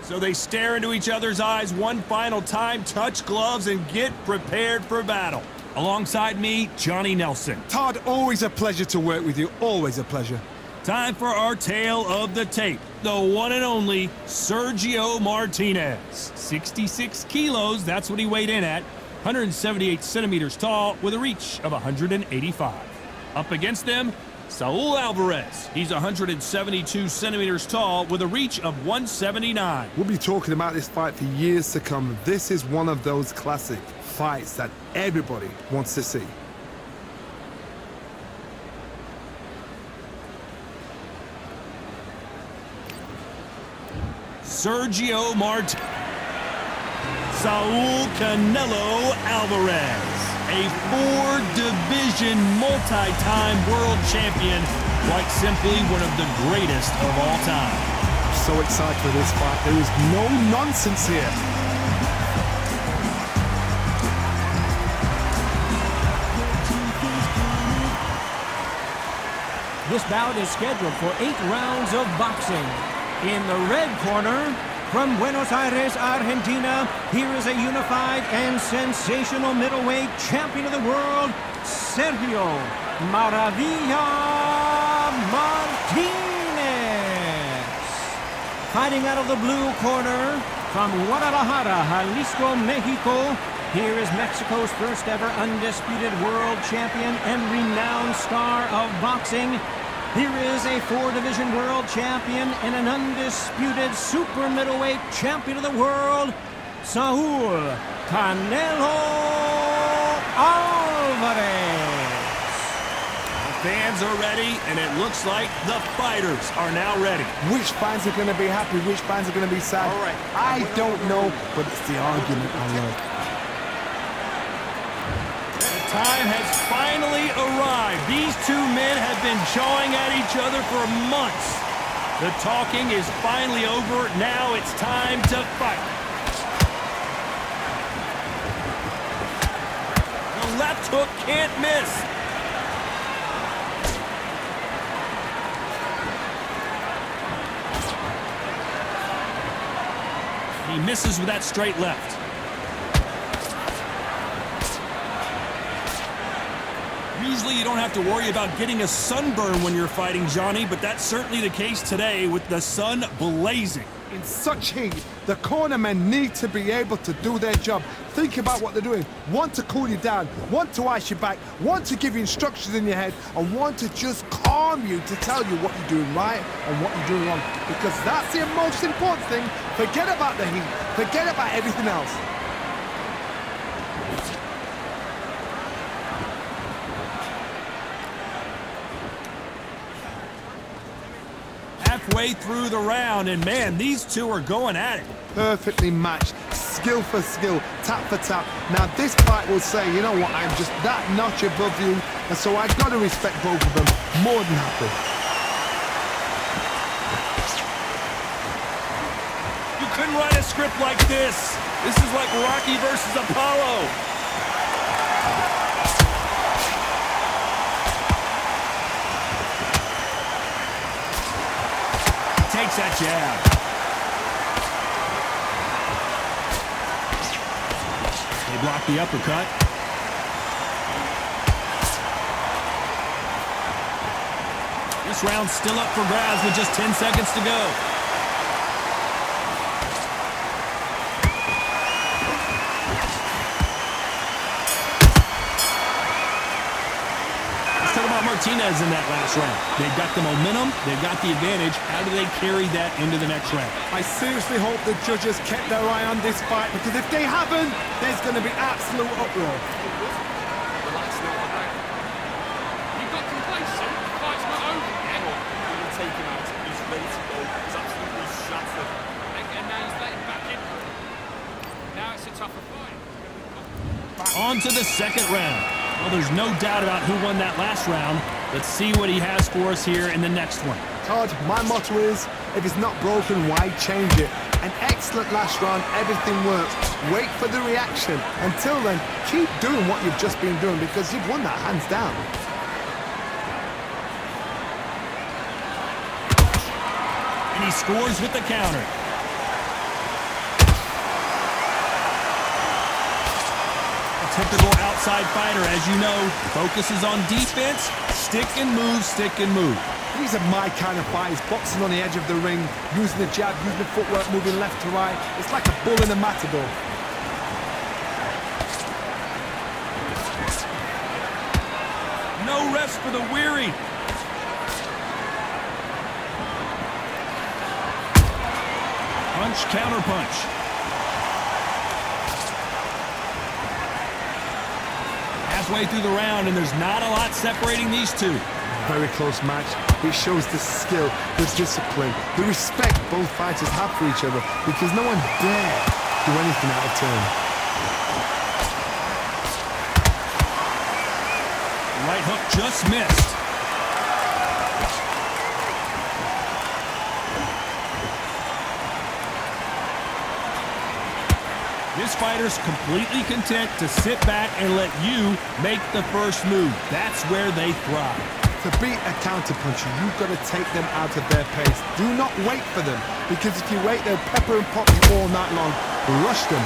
So they stare into each other's eyes one final time, touch gloves, and get prepared for battle. Alongside me, Johnny Nelson. Todd, always a pleasure to work with you. Always a pleasure. Time for our tale of the tape. The one and only Sergio Martinez. 66 kilos, that's what he weighed in at. 178 centimeters tall with a reach of 185. Up against them, Saul Alvarez. He's 172 centimeters tall with a reach of 179. We'll be talking about this fight for years to come. This is one of those classic fights that everybody wants to see. Sergio Martinez. Saul Canelo Alvarez. A four-division, multi-time world champion, quite simply one of the greatest of all time. I'm so excited for this fight. There is no nonsense here. This bout is scheduled for 8 rounds of boxing. In the red corner, from Buenos Aires, Argentina, here is a unified and sensational middleweight champion of the world, Sergio Maravilla Martinez. Fighting out of the blue corner, from Guadalajara, Jalisco, Mexico, here is Mexico's first ever undisputed world champion and renowned star of boxing. Here is a 4-division world champion and an undisputed super middleweight champion of the world, Saul Canelo Alvarez. The fans are ready, and it looks like the fighters are now ready. Which fans are going to be happy? Which fans are going to be sad? All right. I don't know, but it's the argument I love. Time has finally arrived. These two men have been jawing at each other for months. The talking is finally over. Now it's time to fight. The left hook can't miss. He misses with that straight left. Usually you don't have to worry about getting a sunburn when you're fighting, Johnny, but that's certainly the case today with the sun blazing. In such heat, the cornermen need to be able to do their job. Think about what they're doing. One to cool you down, one to ice you back, one to give you instructions in your head, and one to just calm you to tell you what you're doing right and what you're doing wrong. Because that's the most important thing. Forget about the heat. Forget about everything else. Halfway through the round, and man, these two are going at it. Perfectly matched, skill for skill, tap for tap. Now this fight will say, you know what, I'm just that notch above you, and so I've got to respect both of them more than happy. You couldn't write a script like this. This is like Rocky versus Apollo. Takes that jab. They block the uppercut. This round's still up for grabs with just 10 seconds to go. Martinez in that last round. They've got the momentum, they've got the advantage. How do they carry that into the next round? I seriously hope the judges kept their eye on this fight, because if they haven't, there's going to be absolute uproar. You got complacent. The fight's not over yet. We'll take him out. He's ready to go. He's absolutely shattered. And now he's letting back in. Now it's a tougher fight. On to the second round. Well, there's no doubt about who won that last round. Let's see what he has for us here in the next one. Todd, my motto is, if it's not broken, why change it? An excellent last round, everything works. Wait for the reaction. Until then, keep doing what you've just been doing, because you've won that hands down. And he scores with the counter. Typical outside fighter, as you know, focuses on defense, stick and move, stick and move. These are my kind of fights, boxing on the edge of the ring, using the jab, using the footwork, moving left to right. It's like a bull in a matador. No rest for the weary. Punch, counter punch. Halfway through the round, and there's not a lot separating these two. Very close match. It shows the skill, the discipline, the respect both fighters have for each other, because no one dare do anything out of turn. Right hook just missed. This fighter's completely content to sit back and let you make the first move. That's where they thrive. To beat a counterpuncher, you've got to take them out of their pace. Do not wait for them, because if you wait, they'll pepper and pop you all night long. Rush them.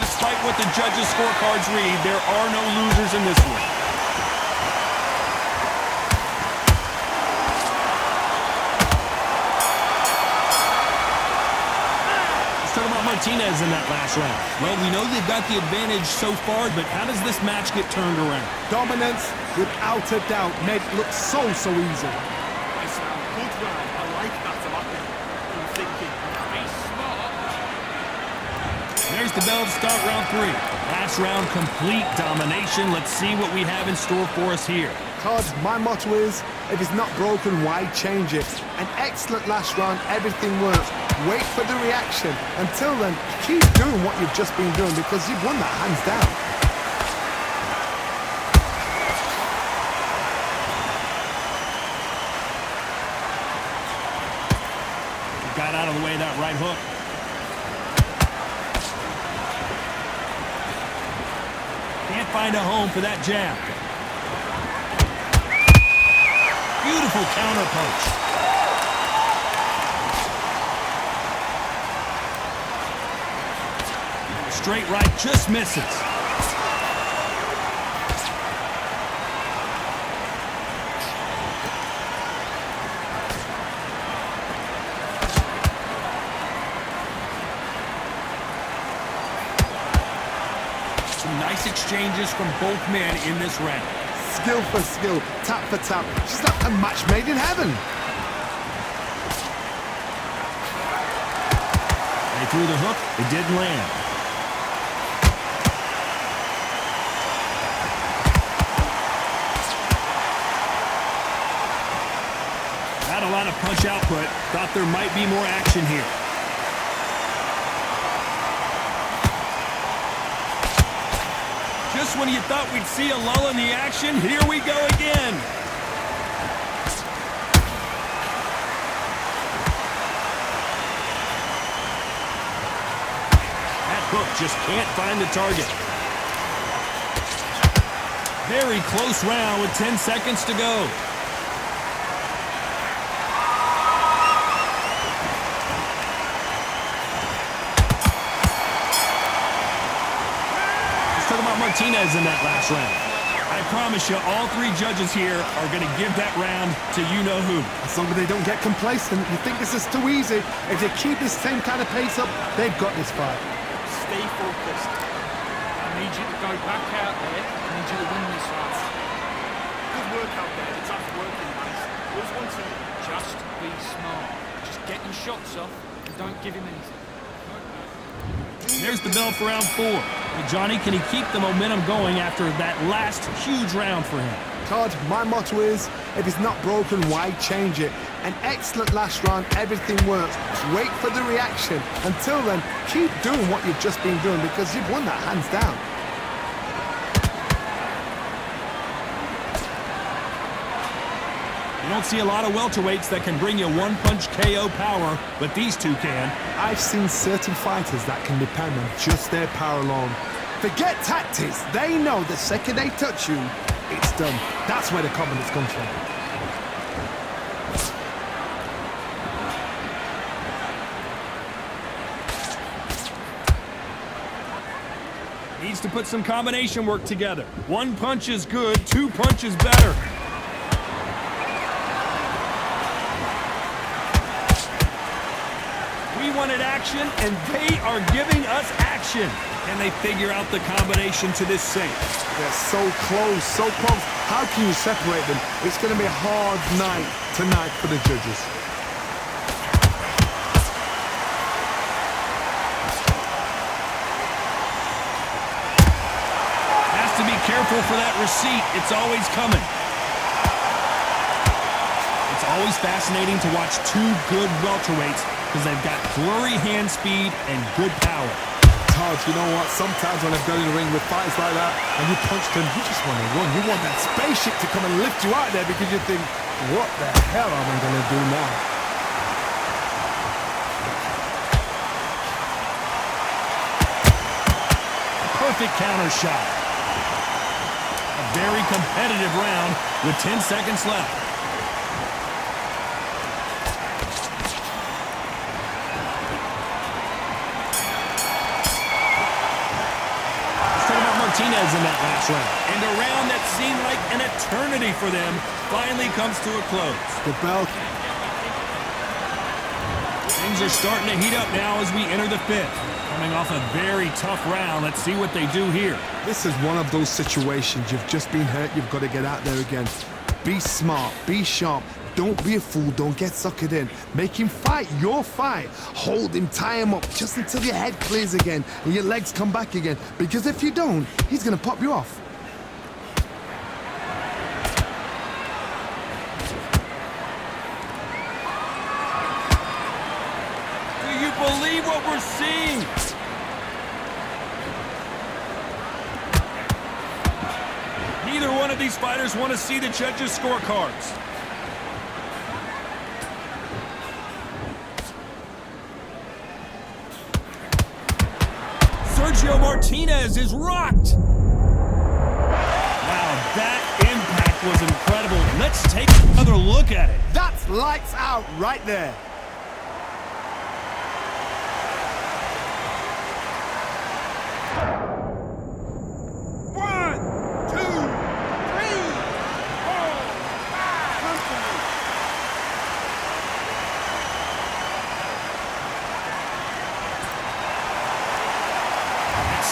Despite what the judges' scorecards read, there are no losers in this one. Martinez in that last round. Well, we know they've got the advantage so far, but how does this match get turned around? Dominance, without a doubt, made it look so easy. Nice round, good round. I like that a lot. I'm thinking, be smart. There's the bell to start round 3. Last round, complete domination. Let's see what we have in store for us here. Todd, my motto is, if it's not broken, why change it? An excellent last round, everything works. Wait for the reaction. Until then, keep doing what you've just been doing, because you've won that hands down. Got out of the way of that right hook. Can't find a home for that jab. Beautiful counter punch. Straight right just misses. Some nice exchanges from both men in this round. Skill for skill, tap for tap. She's like a match made in heaven. They threw the hook, it didn't land. Not a lot of punch output. Thought there might be more action here. Just when you thought we'd see a lull in the action, here we go again. That hook just can't find the target. Very close round with 10 seconds to go. Martinez in that last round. I promise you, all 3 judges here are going to give that round to you-know-who. As long as they don't get complacent, you think this is too easy. If they keep this same kind of pace up, they've got this fight. Stay focused. I need you to go back out there. I need you to win this fight. Good work out there. It's after working nice. Always want to just be smart. Just get your shots off and don't give him anything. There's the bell for round 4. Well, Johnny, can he keep the momentum going after that last huge round for him? Todd, my motto is, if it's not broken, why change it? An excellent last round, everything works. Wait for the reaction. Until then, keep doing what you've just been doing, because you've won that hands down. You don't see a lot of welterweights that can bring you one-punch KO power, but these two can. I've seen certain fighters that can depend on just their power alone. Forget tactics. They know the second they touch you, it's done. That's where the confidence comes from. needs to put some combination work together. One punch is good, two punches better. We wanted action, and they are giving us action. Can they figure out the combination to this sink? They're so close, so close. How can you separate them? It's going to be a hard night tonight for the judges. Has to be careful for that receipt. It's always coming. It's always fascinating to watch two good welterweights because they've got flurry hand speed and good power. Todd, you know what? Sometimes when I've gone in the ring with fights like that and you punch them, you just want to run. You want that spaceship to come and lift you out there because you think, what the hell am I going to do now? Perfect counter shot. A very competitive round with 10 seconds left. Martinez in that last round. And a round that seemed like an eternity for them finally comes to a close. The bell. Things are starting to heat up now as we enter the fifth. Coming off a very tough round. Let's see what they do here. This is one of those situations. You've just been hurt. You've got to get out there again. Be smart. Be sharp. Don't be a fool. Don't get suckered in. Make him fight your fight. Hold him, tie him up just until your head clears again and your legs come back again. Because if you don't, he's going to pop you off. Do you believe what we're seeing? Neither one of these fighters want to see the judges' scorecards. Sergio Martinez is rocked. Wow, that impact was incredible. Let's take another look at it. That's lights out right there.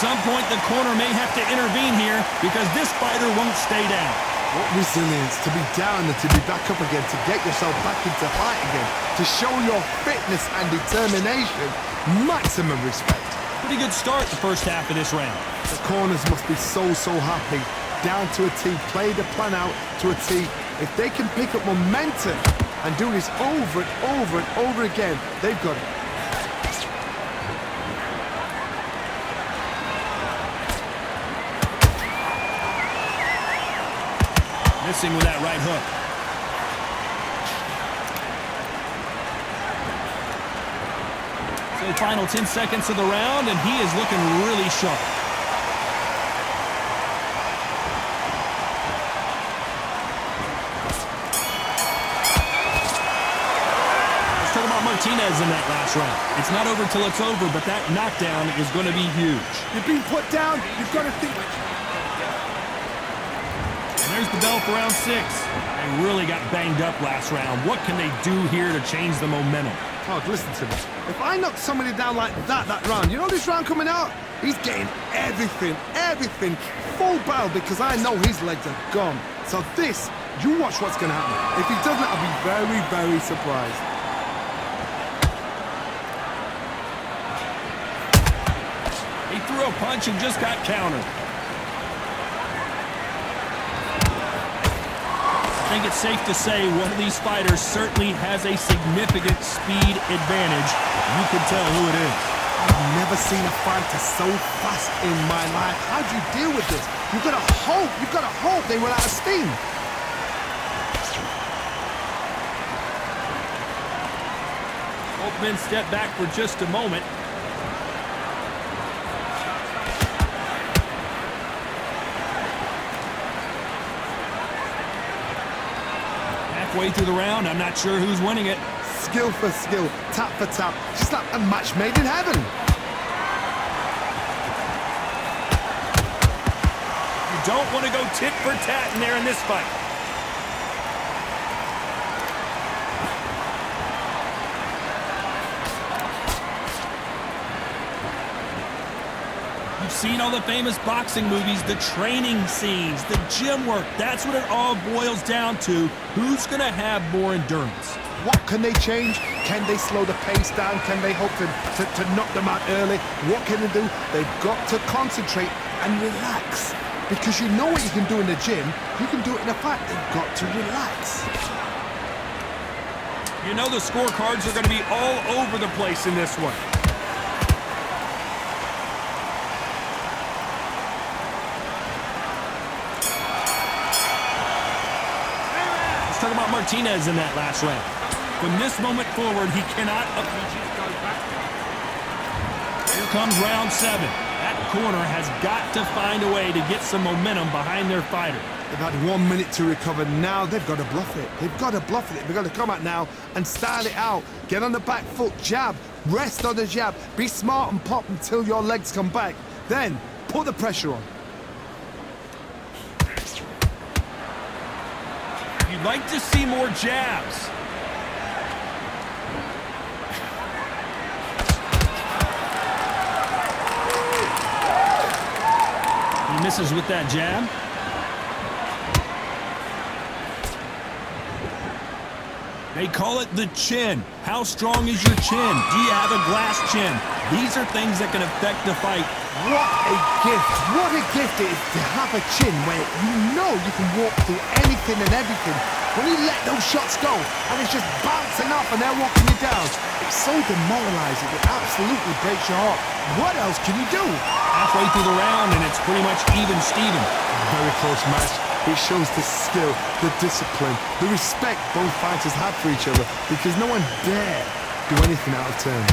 At some point, the corner may have to intervene here because this fighter won't stay down. What resilience to be down and to be back up again, to get yourself back into fight again, to show your fitness and determination. Maximum respect. Pretty good start the first half of this round. The corners must be so happy. Down to a T, play the plan out to a T. If they can pick up momentum and do this over and over and over again, they've got it. Missing with that right hook. So final 10 seconds of the round, and he is looking really sharp. Let's talk about Martinez in that last round. It's not over till it's over, but that knockdown is going to be huge. You've been put down, you've got to think. There's the bell for round 6. They really got banged up last round. What can they do here to change the momentum? Todd, listen to me. If I knock somebody down like that round, you know this round coming out? He's getting everything, full barrel because I know his legs are gone. So this, you watch what's going to happen. If he doesn't, I'll be very, very surprised. He threw a punch and just got countered. I think it's safe to say one of these fighters certainly has a significant speed advantage. You can tell who it is. I've never seen a fighter so fast in my life. How do you deal with this? You've got to hope they run out of steam. Both men step back for just a moment. Halfway through the round, I'm not sure who's winning it. Skill for skill, tap for tap, just like a match made in heaven. don't want to go tit for tat in there in this fight. You've seen all the famous boxing movies, the training scenes, the gym work. That's what it all boils down to. Who's going to have more endurance? What can they change? Can they slow the pace down? Can they hope to knock them out early? What can they do? They've got to concentrate and relax. Because you know what you can do in the gym, you can do it in a fight. They've got to relax. You know the scorecards are going to be all over the place in this one. Let's talk about Martinez in that last round. From this moment forward, he cannot... Here comes round 7. That corner has got to find a way to get some momentum behind their fighter. They've had 1 minute to recover. Now they've got to bluff it. They've got to bluff it. They've got to come out now and style it out. Get on the back foot, jab, rest on the jab. Be smart and pop until your legs come back. Then put the pressure on. You'd like to see more jabs. He misses with that jab. They call it the chin. How strong is your chin? Do you have a glass chin? These are things that can affect the fight. What a gift. What a gift it is to have a chin where you know you can walk through anything and everything. When you let those shots go and it's just bouncing up and they're walking you down, it's so demoralizing. It absolutely breaks your heart. What else can you do? Halfway through the round and it's pretty much even Steven. Very close match. It shows the skill, the discipline, the respect both fighters have for each other because no one dare do anything out of turn.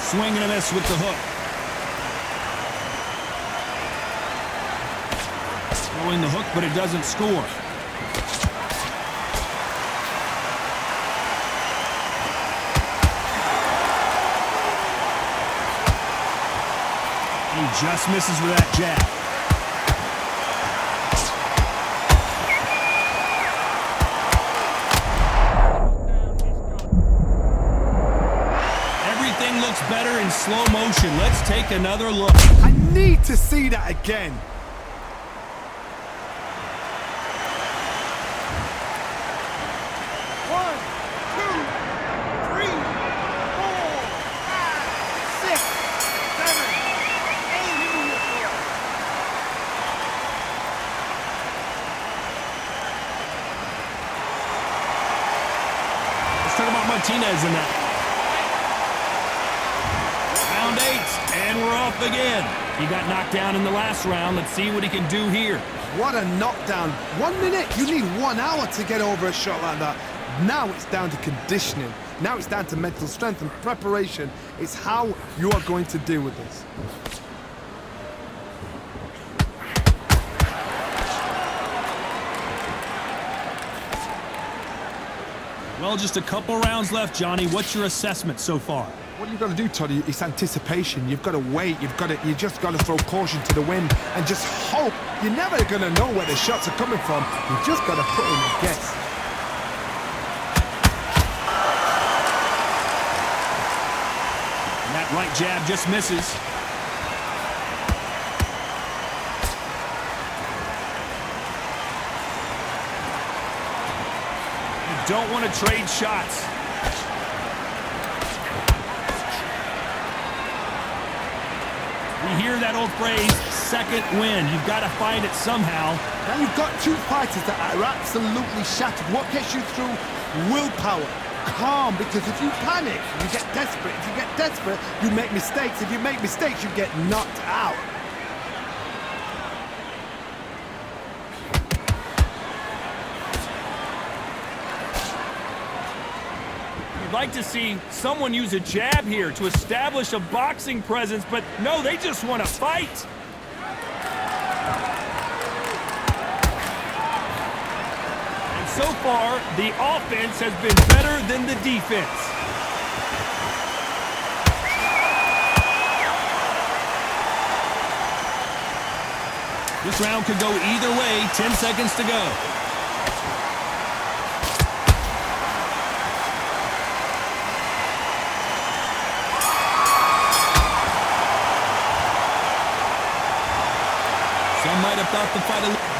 Swing and a miss with the hook. Throwing the hook, but it doesn't score. He just misses with that jab. Everything looks better in slow motion. Let's take another look. I need to see that again. Martinez in that. Round 8, and we're off again. He got knocked down in the last round. Let's see what he can do here. What a knockdown. 1 minute, you need 1 hour to get over a shot like that. Now it's down to conditioning. Now it's down to mental strength and preparation. It's how you are going to deal with this. Well, just a couple rounds left, Johnny. What's your assessment so far? What you've got to do, Toddy, is anticipation. You've got to wait. You just got to throw caution to the wind and just hope. You're never going to know where the shots are coming from. You just got to put in a guess. And that right jab just misses. Don't want to trade shots. We hear that old phrase, second win. You've got to find it somehow. Now you've got 2 fighters that are absolutely shattered. What gets you through? Willpower. Calm, because if you panic, you get desperate. If you get desperate, you make mistakes. If you make mistakes, you get knocked out. Like to see someone use a jab here to establish a boxing presence, but no, they just want to fight. And So far, the offense has been better than the defense. This round could go either way. 10 seconds to go. Some might have thought the fight